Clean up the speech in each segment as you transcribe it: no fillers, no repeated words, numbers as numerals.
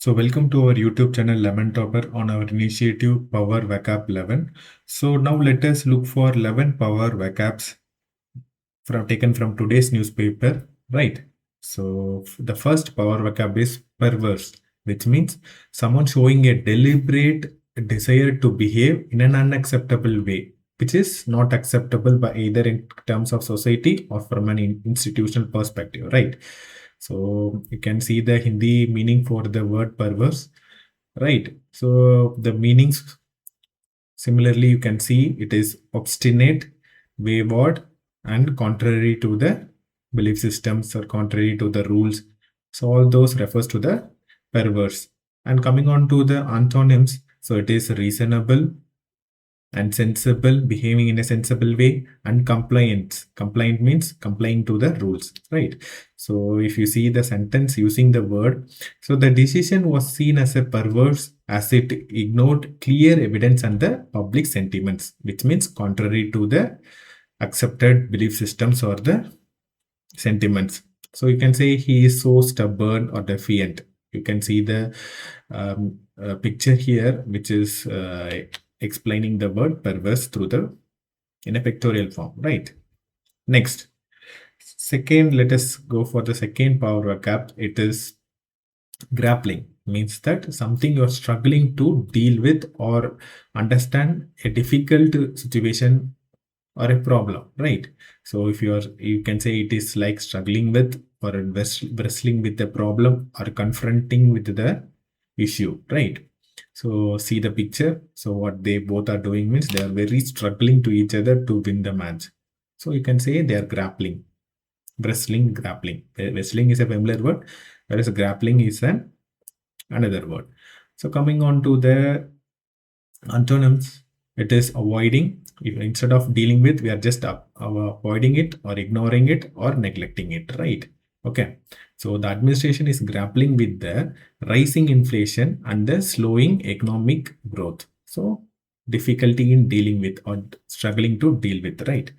So welcome to our YouTube channel LemonTopper on our initiative Power Vocab 11. So now let us look for 11 Power Vocabs taken from today's newspaper, right? So the first Power Vocab is perverse, which means someone showing a deliberate desire to behave in an unacceptable way, which is not acceptable by either in terms of society or from an institutional perspective, right? So you can see the Hindi meaning for the word perverse, right? So the meanings similarly you can see it is obstinate, wayward, and contrary to the belief systems or contrary to the rules. So all those refers to the perverse. And coming on to the antonyms, so it is reasonable and sensible, behaving in a sensible way, and compliant. Compliant means complying to the rules, right? So if you see the sentence using the word, so the decision was seen as a perverse as it ignored clear evidence and the public sentiments, which means contrary to the accepted belief systems or the sentiments. So you can say he is so stubborn or defiant. You can see the picture here, which is explaining the word perverse in a pictorial form, right? Next, second, let us go for the second power vocab. It is grappling, means that something you're struggling to deal with or understand a difficult situation or a problem, right? So if you can say it is like struggling with or wrestling with the problem or confronting with the issue, right? So see the picture. So what they both are doing means they are very struggling to each other to win the match. So you can say they are grappling, wrestling, grappling. Wrestling is a familiar word, whereas grappling is another word. So coming on to the antonyms, it is avoiding. If instead of dealing with, we are just avoiding it or ignoring it or neglecting it, right? Okay. So the administration is grappling with the rising inflation and the slowing economic growth. So difficulty in dealing with or struggling to deal with, right?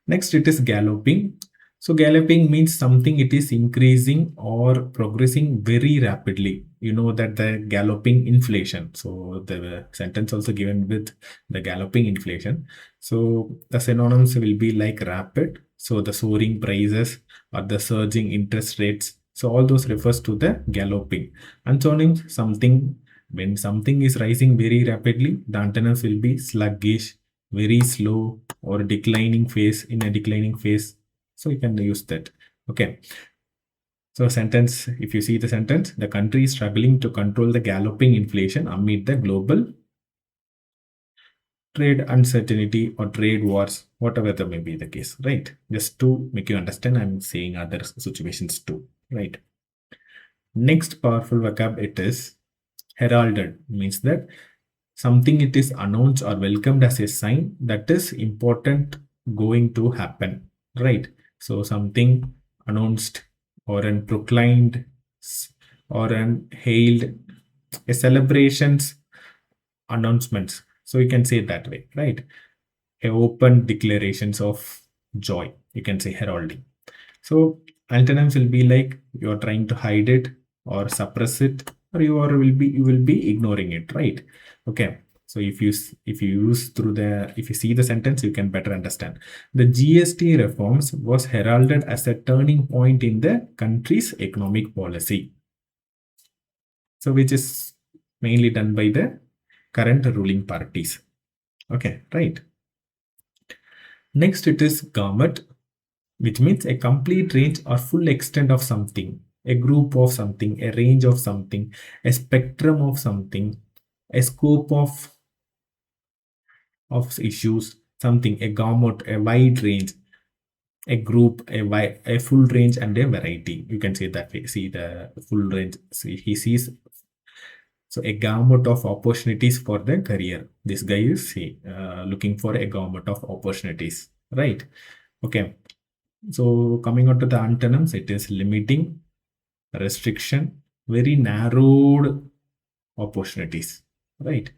Next, it is galloping. So galloping means something it is increasing or progressing very rapidly. You know that the galloping inflation. So the sentence also given with the galloping inflation. So the synonyms will be like rapid. So the soaring prices or the surging interest rates. So all those refers to the galloping. Antonyms, something when something is rising very rapidly, the antonyms will be sluggish, very slow, or declining phase, in a declining phase. So you can use that. Okay. So sentence, if you see the sentence, the country is struggling to control the galloping inflation amid the global trade uncertainty or trade wars, whatever that may be the case, right? Just to make you understand, I'm saying other situations too, right? Next powerful vocab, it is heralded, means that something it is announced or welcomed as a sign that is important going to happen, right? So something announced or an proclaimed or an hailed, a celebrations, announcements. So you can say it that way, right? A open declarations of joy. You can say heralding. So antonyms will be like you are trying to hide it or suppress it, or you will be ignoring it, right? Okay. So if you see the sentence, you can better understand. The GST reforms was heralded as a turning point in the country's economic policy. So which is mainly done by the current ruling parties. Okay, right. Next, it is gamut, which means a complete range or full extent of something, a group of something, a range of something, a spectrum of something, a scope of issues, something, a gamut, a wide range, a group, a full range, and a variety. You can say that way. See the full range. See, he sees so a gamut of opportunities for the career. This guy is looking for a gamut of opportunities, right? Okay. So coming on to the antonyms, it is limiting, restriction, very narrowed opportunities, right?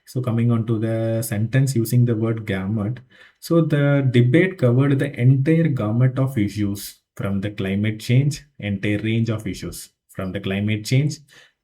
So coming on to the sentence using the word gamut. So the debate covered the entire gamut of issues from the climate change, entire range of issues from the climate change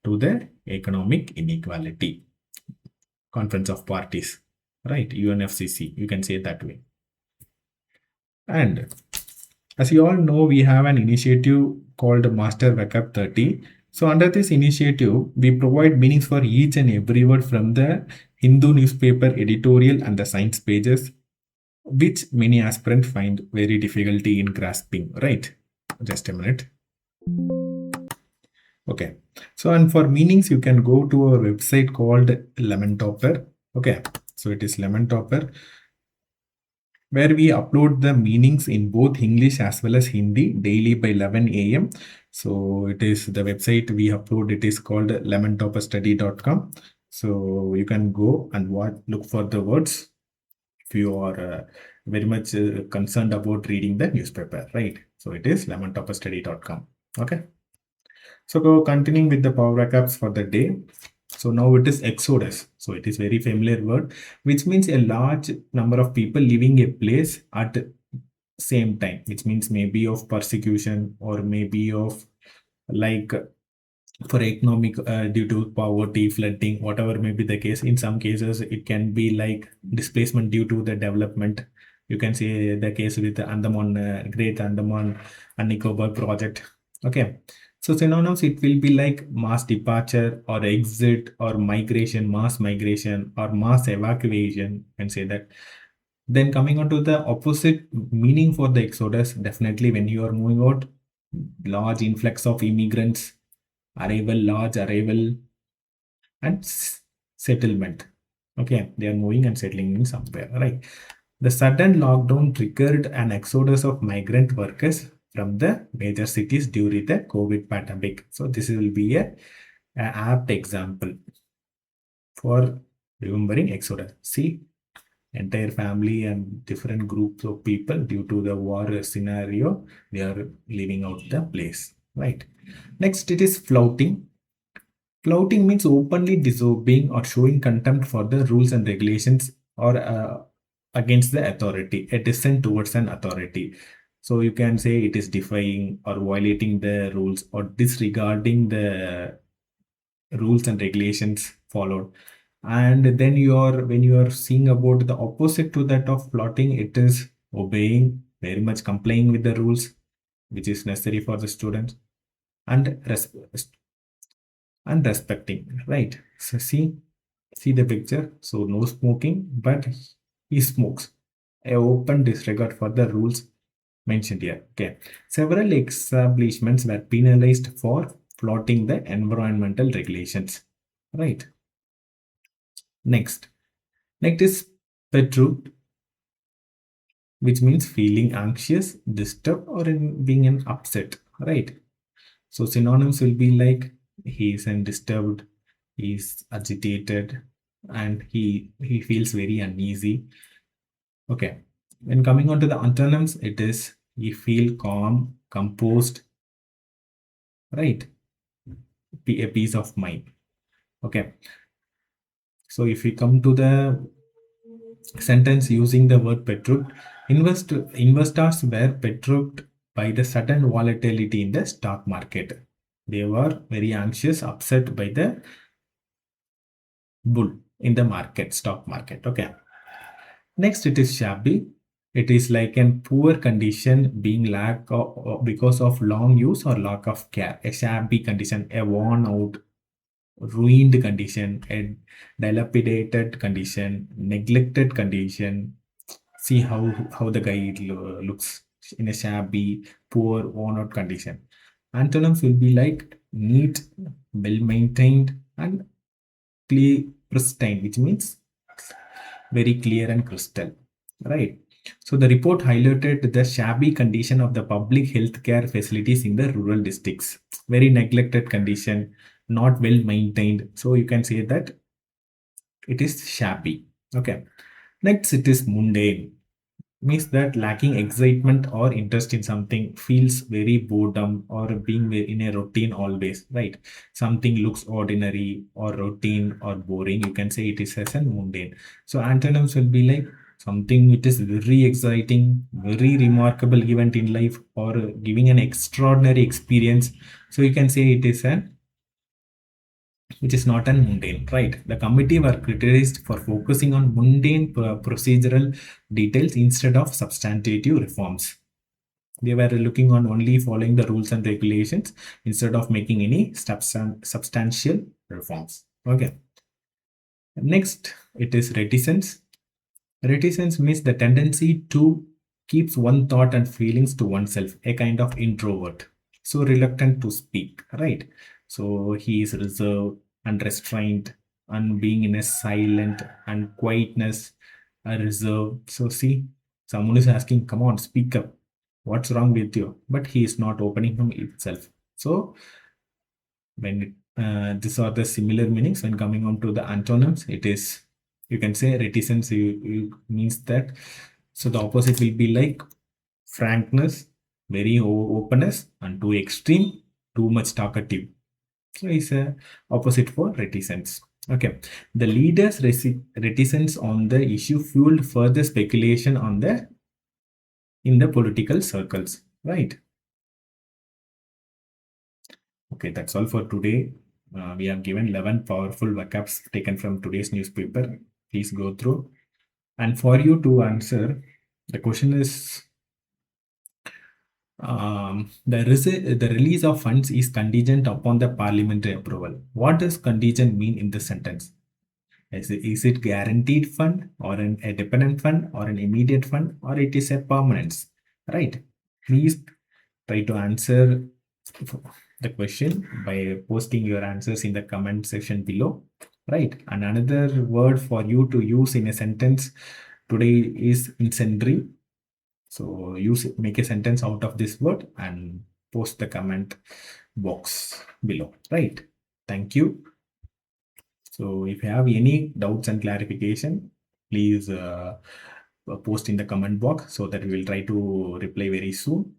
to the economic inequality. Conference of Parties, right? UNFCCC, you can say it that way. And as you all know, we have an initiative called Master Vocab 30. So under this initiative, we provide meanings for each and every word from the Hindu newspaper editorial and the science pages, which many aspirants find very difficulty in grasping, right? Just a minute. Okay. So, and for meanings, you can go to our website called LemonTopper. Okay. So it is LemonTopper, where we upload the meanings in both English as well as Hindi daily by 11 a.m. So it is the website we upload. It is called lemontopperstudy.com. So you can go and look for the words if you are very much concerned about reading the newspaper, right? So it is lemontopperstudy.com. Okay. So continuing with the power backups for the day. So now it is exodus. So it is very familiar word, which means a large number of people leaving a place at same time, which means maybe of persecution or maybe of like for economic due to poverty, flooding, whatever may be the case. In some cases, it can be like displacement due to the development. You can say the case with the Andaman, Great Andaman and Nicobar project. Okay. So synonyms, it will be like mass departure or exit or migration, mass migration or mass evacuation. You can say that. Then coming on to the opposite meaning for the exodus, definitely when you are moving out, large influx of immigrants, large arrival, and settlement. Okay, they are moving and settling in somewhere, right? The sudden lockdown triggered an exodus of migrant workers from the major cities during the COVID pandemic. So this will be a apt example for remembering exodus. See, entire family and different groups of people due to the war scenario, they are leaving out the place, right? Next, it is flouting. Flouting means openly disobeying or showing contempt for the rules and regulations or against the authority, a dissent towards an authority. So you can say it is defying or violating the rules or disregarding the rules and regulations followed. And then when you are seeing about the opposite to that of flouting, it is obeying, very much complying with the rules, which is necessary for the students, and respecting, right? So see the picture. So no smoking, but he smokes. A open disregard for the rules mentioned here. Okay. Several establishments were penalized for flouting the environmental regulations. Right. Next is perturbed, which means feeling anxious, disturbed, or being an upset. Right. So synonyms will be like he is disturbed, he is agitated, and he feels very uneasy. Okay. When coming on to the antonyms, it is you feel calm, composed, right? A peace of mind. Okay. So if we come to the sentence using the word perturbed, investors were perturbed by the sudden volatility in the stock market. They were very anxious, upset by the bull in the market, stock market. Okay. Next, it is shabby. It is like in poor condition being lack of because of long use or lack of care. A shabby condition, a worn out, ruined condition, a dilapidated condition, neglected condition. See how the guy looks in a shabby, poor, worn out condition. Antonyms will be like neat, well maintained, and pristine, which means very clear and crystal, right? So the report highlighted the shabby condition of the public healthcare facilities in the rural districts. Very neglected condition, not well maintained. So you can say that it is shabby. Okay. Next, it is mundane. Means that lacking excitement or interest in something, feels very boredom or being in a routine always, right? Something looks ordinary or routine or boring, you can say it is as a mundane. So antonyms will be like something which is very exciting, very remarkable event in life, or giving an extraordinary experience. So you can say it is an which is not an mundane, right? The committee were criticized for focusing on mundane procedural details instead of substantive reforms. They were looking on only following the rules and regulations instead of making any substantial reforms. Okay. Next, it is reticence. Reticence means the tendency to keep one thought and feelings to oneself, a kind of introvert. So reluctant to speak, right? So he is reserved and restrained and being in a silent and quietness, a reserve. So see, someone is asking, come on, speak up. What's wrong with you? But he is not opening him itself. So when these are the similar meanings when coming on to the antonyms, it is, you can say reticence means that, so the opposite will be like frankness, very openness, and too extreme, too much talkative. So it's a opposite for reticence. Okay, the leader's reticence on the issue fueled further speculation on the in the political circles, right? Okay, that's all for today. We have given 11 powerful vocabs taken from today's newspaper. Please go through. And for you to answer, the question is, the release of funds is contingent upon the parliamentary approval. What does contingent mean in the sentence? Is it guaranteed fund or a dependent fund or an immediate fund, or it is a permanence, right? Please try to answer the question by posting your answers in the comment section below, right? And another word for you to use in a sentence today is incendiary. So make a sentence out of this word and post the comment box below, right? Thank you. So if you have any doubts and clarification, please post in the comment box so that we will try to reply very soon.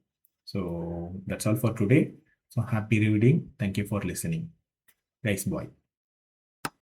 So that's all for today. So happy reading. Thank you for listening. Guys, bye.